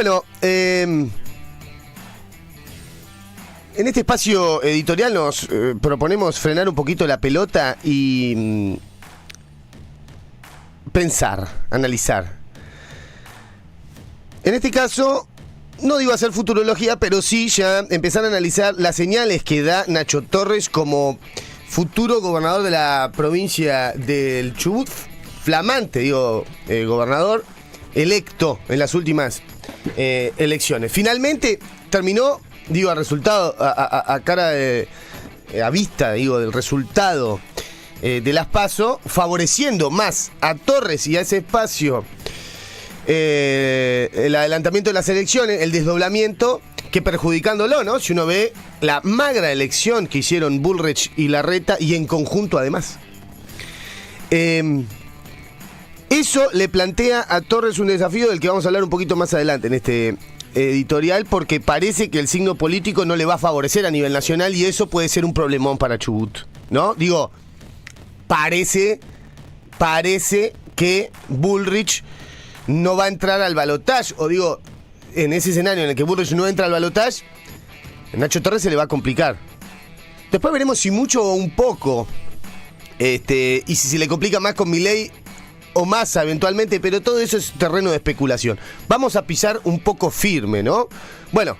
Bueno, en este espacio editorial nos proponemos frenar un poquito la pelota y pensar, analizar. En este caso, no digo hacer futurología, pero sí ya empezar a analizar las señales que da Nacho Torres como futuro gobernador de la provincia del Chubut, flamante, gobernador electo en las últimas elecciones. Finalmente terminó, a resultado, a vista, del resultado de las PASO, favoreciendo más a Torres y a ese espacio el adelantamiento de las elecciones, el desdoblamiento, que perjudicándolo, ¿no? Si uno ve la magra elección que hicieron Bullrich y Larreta, y en conjunto además. Eso le plantea a Torres un desafío del que vamos a hablar un poquito más adelante en este editorial, porque parece que el signo político no le va a favorecer a nivel nacional y eso puede ser un problemón para Chubut, ¿no? Parece que Bullrich no va a entrar al balotaje, en ese escenario en el que Bullrich no entra al balotaje, a Nacho Torres se le va a complicar. Después veremos si mucho o un poco, y si se le complica más con Milei o Massa eventualmente, pero todo eso es terreno de especulación. Vamos a pisar un poco firme, ¿no? Bueno,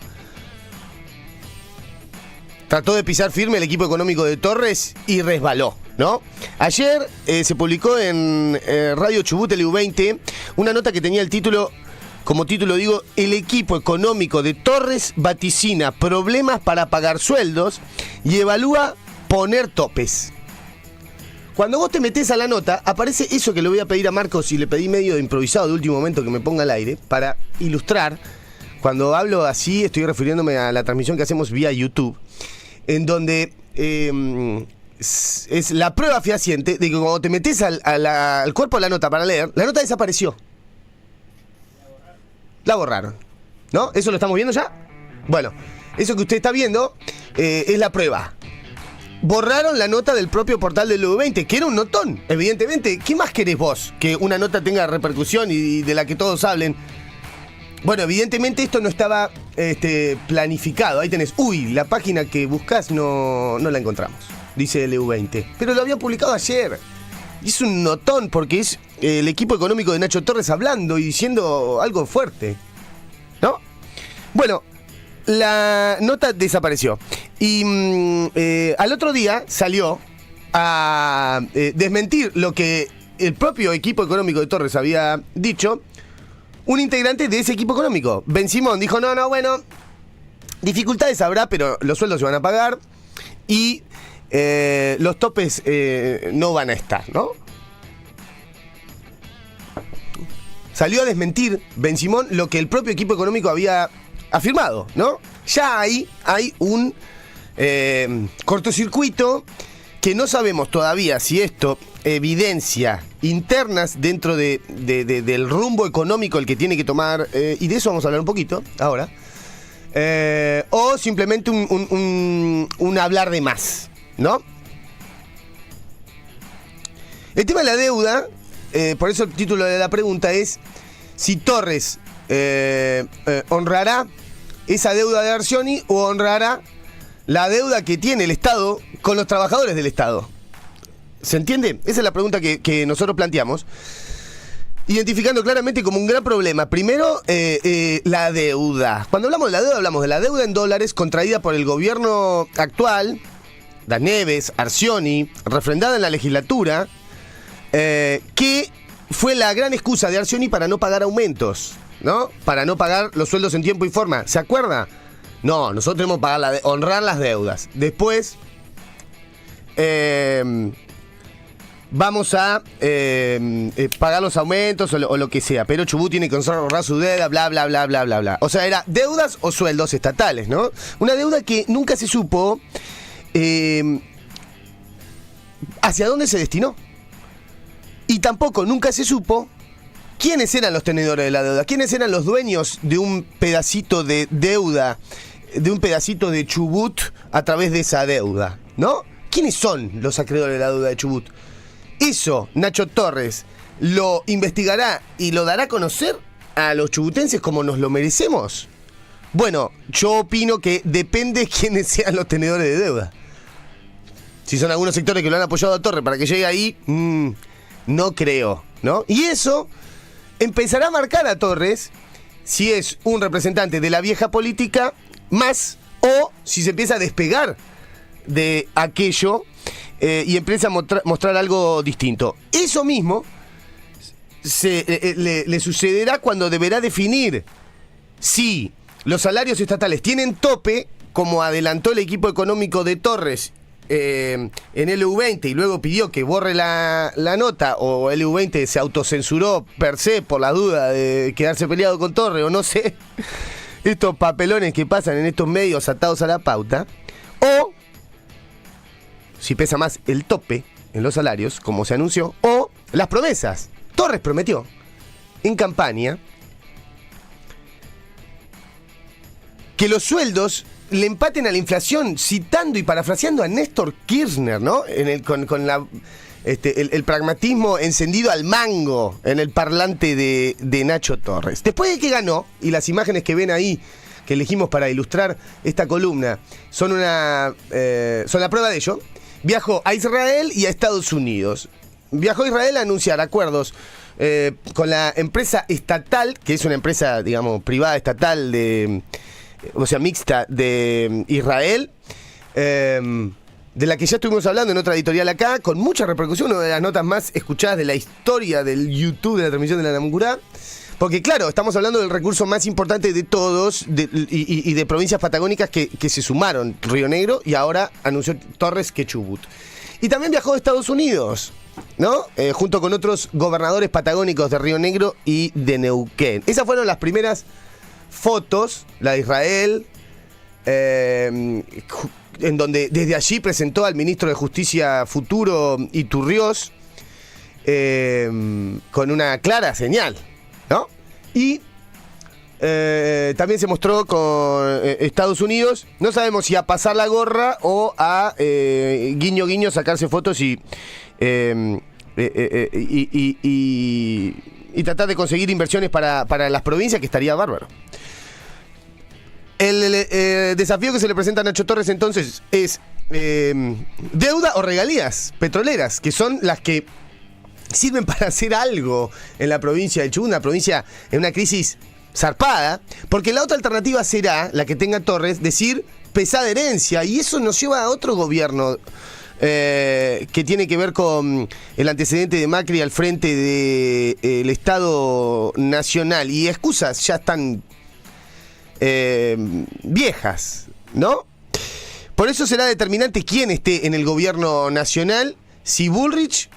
trató de pisar firme el equipo económico de Torres y resbaló, ¿no? Ayer se publicó en Radio Chubut LU20 una nota que tenía el título, el equipo económico de Torres vaticina problemas para pagar sueldos y evalúa poner topes. Cuando vos te metés a la nota, aparece eso que le voy a pedir a Marcos y le pedí medio de improvisado de último momento que me ponga al aire para ilustrar. Cuando hablo así, estoy refiriéndome a la transmisión que hacemos vía YouTube, en donde es la prueba fehaciente de que cuando te metés al cuerpo de la nota para leer, la nota desapareció. La borraron, ¿no? ¿Eso lo estamos viendo ya? Bueno, eso que usted está viendo es la prueba. Borraron la nota del propio portal del LU20, que era un notón, evidentemente. ¿Qué más querés vos? Que una nota tenga repercusión y de la que todos hablen. Bueno, evidentemente esto no estaba planificado. Ahí tenés, la página que buscás no la encontramos, dice el LU20. Pero lo habían publicado ayer. Y es un notón porque es el equipo económico de Nacho Torres hablando y diciendo algo fuerte, ¿no? Bueno, la nota desapareció. Y al otro día salió a desmentir lo que el propio equipo económico de Torres había dicho un integrante de ese equipo económico. Ben Simón dijo, bueno, dificultades habrá, pero los sueldos se van a pagar y los topes no van a estar, ¿no? Salió a desmentir Ben Simón lo que el propio equipo económico había afirmado, ¿no? Ya hay un cortocircuito que no sabemos todavía si esto evidencia internas dentro del rumbo económico el que tiene que tomar, y de eso vamos a hablar un poquito ahora, o simplemente un hablar de más, ¿no? El tema de la deuda, por eso el título de la pregunta es si Torres honrará esa deuda de Arcioni o honrará la deuda que tiene el Estado con los trabajadores del Estado. ¿Se entiende? Esa es la pregunta que nosotros planteamos, identificando claramente como un gran problema. Primero, la deuda. Cuando hablamos de la deuda en dólares contraída por el gobierno actual, Das Neves, Arcioni, refrendada en la legislatura, que fue la gran excusa de Arcioni para no pagar aumentos, ¿no? Para no pagar los sueldos en tiempo y forma. ¿Se acuerda? No, nosotros tenemos que pagar honrar las deudas. Después vamos a pagar los aumentos o lo que sea. Pero Chubut tiene que honrar su deuda, bla, bla, bla, bla, bla, bla. O sea, era deudas o sueldos estatales, ¿no? Una deuda que nunca se supo hacia dónde se destinó. Y tampoco nunca se supo quiénes eran los tenedores de la deuda, quiénes eran los dueños de un pedacito de deuda, de un pedacito de Chubut a través de esa deuda, ¿no? ¿Quiénes son los acreedores de la deuda de Chubut? Eso Nacho Torres lo investigará y lo dará a conocer a los chubutenses como nos lo merecemos? Bueno, yo opino que depende quiénes sean los tenedores de deuda. Si son algunos sectores que lo han apoyado a Torres para que llegue ahí, no creo, ¿no? Y eso empezará a marcar a Torres si es un representante de la vieja política más o si se empieza a despegar de aquello y empieza a mostrar algo distinto. Eso mismo le sucederá cuando deberá definir si los salarios estatales tienen tope, como adelantó el equipo económico de Torres en LU20 y luego pidió que borre la nota, o LU20 se autocensuró per se por la duda de quedarse peleado con Torres, o no sé, estos papelones que pasan en estos medios atados a la pauta, o si pesa más el tope en los salarios, como se anunció, o las promesas. Torres prometió en campaña que los sueldos le empaten a la inflación, citando y parafraseando a Néstor Kirchner, ¿no? Con el pragmatismo encendido al mango en el parlante de Nacho Torres. Después de que ganó, y las imágenes que ven ahí, que elegimos para ilustrar esta columna, son la prueba de ello, viajó a Israel y a Estados Unidos. Viajó a Israel a anunciar acuerdos con la empresa estatal, que es una empresa, digamos, privada estatal mixta de Israel, de la que ya estuvimos hablando en otra editorial acá, con mucha repercusión, una de las notas más escuchadas de la historia del YouTube de la transmisión de la Namuncurá, porque claro, estamos hablando del recurso más importante de todos y de provincias patagónicas que se sumaron, Río Negro, y ahora anunció Torres que Chubut. Y también viajó a Estados Unidos, ¿no? Junto con otros gobernadores patagónicos de Río Negro y de Neuquén. Esas fueron las primeras fotos, la de Israel, en donde desde allí presentó al ministro de Justicia futuro Iturriós, con una clara señal, ¿no? Y también se mostró con Estados Unidos, no sabemos si a pasar la gorra o a guiño guiño sacarse fotos y tratar de conseguir inversiones para las provincias, que estaría bárbaro. El desafío que se le presenta a Nacho Torres entonces es deuda o regalías petroleras, que son las que sirven para hacer algo en la provincia de Chubut, una provincia en una crisis zarpada, porque la otra alternativa será, la que tenga Torres, decir pesada herencia, y eso nos lleva a otro gobierno que tiene que ver con el antecedente de Macri al frente del Estado Nacional, y excusas ya están viejas, ¿no? Por eso será determinante quién esté en el gobierno nacional, si Bullrich,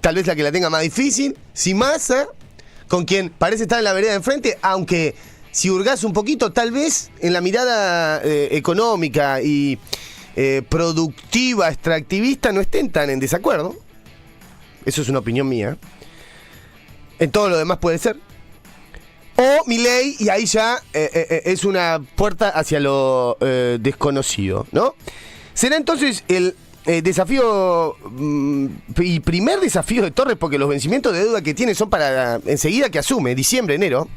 tal vez la que la tenga más difícil, si Massa, con quien parece estar en la vereda de enfrente, aunque si hurgás un poquito, tal vez en la mirada económica y productiva, extractivista, no estén tan en desacuerdo. Eso es una opinión mía. En todo lo demás puede ser. O Milei, y ahí ya es una puerta hacia lo desconocido, ¿no? Será entonces el desafío y primer desafío de Torres, porque los vencimientos de deuda que tiene son para enseguida que asume, diciembre, enero,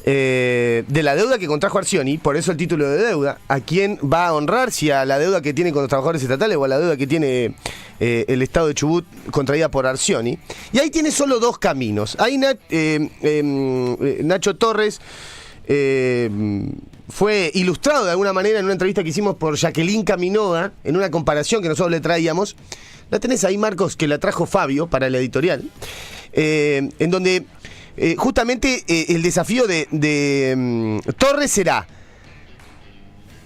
de la deuda que contrajo Arcioni, por eso el título de deuda. ¿A quién va a honrar? Si a la deuda que tiene con los trabajadores estatales o a la deuda que tiene el Estado de Chubut contraída por Arcioni. Y ahí tiene solo dos caminos. Ahí Nacho Torres fue ilustrado de alguna manera en una entrevista que hicimos por Jacqueline Caminoa, en una comparación que nosotros le traíamos. La tenés ahí, Marcos, que la trajo Fabio para la editorial, en donde justamente el desafío de Torres será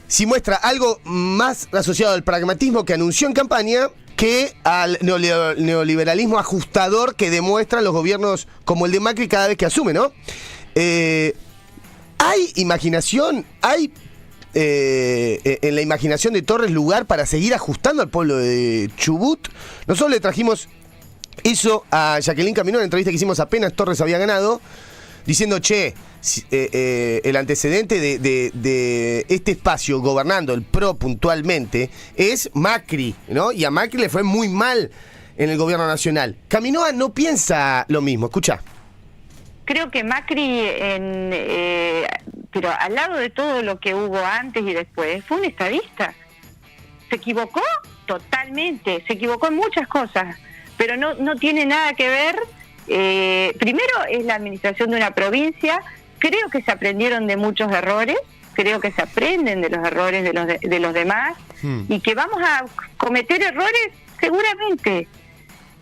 si muestra algo más asociado al pragmatismo que anunció en campaña que al neoliberalismo ajustador que demuestran los gobiernos como el de Macri cada vez que asume, ¿no? ¿Hay imaginación? ¿Hay en la imaginación de Torres lugar para seguir ajustando al pueblo de Chubut? Nosotros le trajimos eso a Jacqueline Camino en la entrevista que hicimos apenas Torres había ganado, diciendo, el antecedente de este espacio gobernando el PRO puntualmente es Macri, ¿no? Y a Macri le fue muy mal en el gobierno nacional. Caminoa no piensa lo mismo, escucha. creo que Macri, pero al lado de todo lo que hubo antes y después, fue un estadista. ¿Se equivocó? Totalmente. Se equivocó en muchas cosas, pero no tiene nada que ver. Primero es la administración de una provincia. Creo que se aprendieron de muchos errores. Creo que se aprenden de los errores de los demás. Y que vamos a cometer errores seguramente,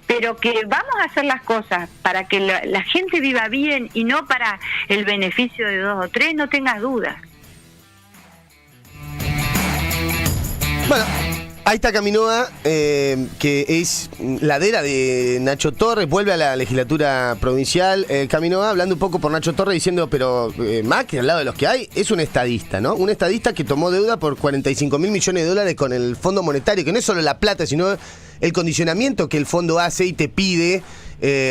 pero que vamos a hacer las cosas para que la gente viva bien y no para el beneficio de 2 o 3, no tengas dudas. Bueno, ahí está Caminoa, que es ladera de Nacho Torres, vuelve a la legislatura provincial. Caminoa hablando un poco por Nacho Torres diciendo, pero Macri, al lado de los que hay, es un estadista, ¿no? Un estadista que tomó deuda por 45 mil millones de dólares con el Fondo Monetario, que no es solo la plata, sino el condicionamiento que el fondo hace y te pide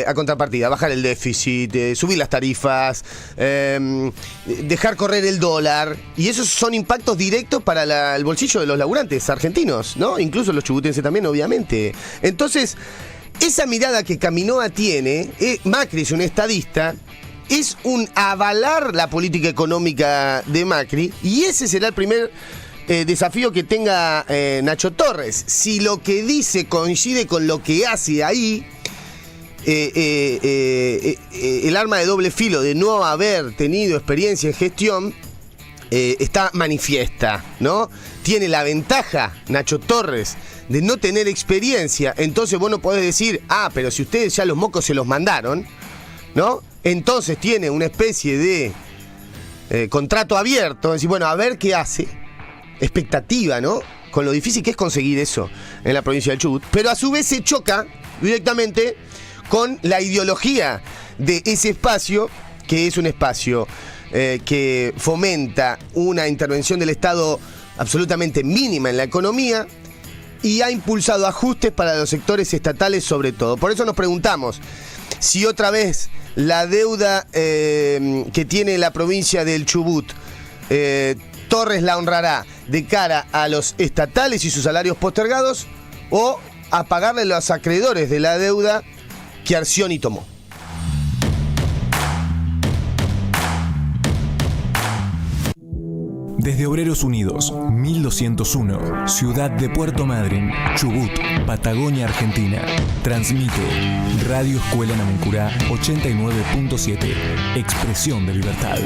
a contrapartida, bajar el déficit, subir las tarifas, dejar correr el dólar, y esos son impactos directos para el bolsillo de los laburantes argentinos, ¿no? Incluso los chubutenses también, obviamente. Entonces, esa mirada que Caminoa tiene, Macri es un estadista, es un avalar la política económica de Macri, y ese será el primer desafío que tenga Nacho Torres. Si lo que dice coincide con lo que hace ahí, el arma de doble filo de no haber tenido experiencia en gestión está manifiesta, ¿no? Tiene la ventaja Nacho Torres de no tener experiencia. Entonces vos no podés decir, pero si ustedes ya los mocos se los mandaron, ¿no? Entonces tiene una especie de contrato abierto, decir, bueno, a ver qué hace. Expectativa, ¿no? Con lo difícil que es conseguir eso en la provincia del Chubut. Pero a su vez se choca directamente con la ideología de ese espacio, que es un espacio que fomenta una intervención del Estado absolutamente mínima en la economía y ha impulsado ajustes para los sectores estatales sobre todo. Por eso nos preguntamos si otra vez la deuda que tiene la provincia del Chubut, Torres la honrará de cara a los estatales y sus salarios postergados, o a pagarle a los acreedores de la deuda que Arcioni tomó. Desde Obreros Unidos, 1201, Ciudad de Puerto Madryn, Chubut, Patagonia, Argentina. Transmite Radio Escuela Namuncurá 89.7, Expresión de Libertad.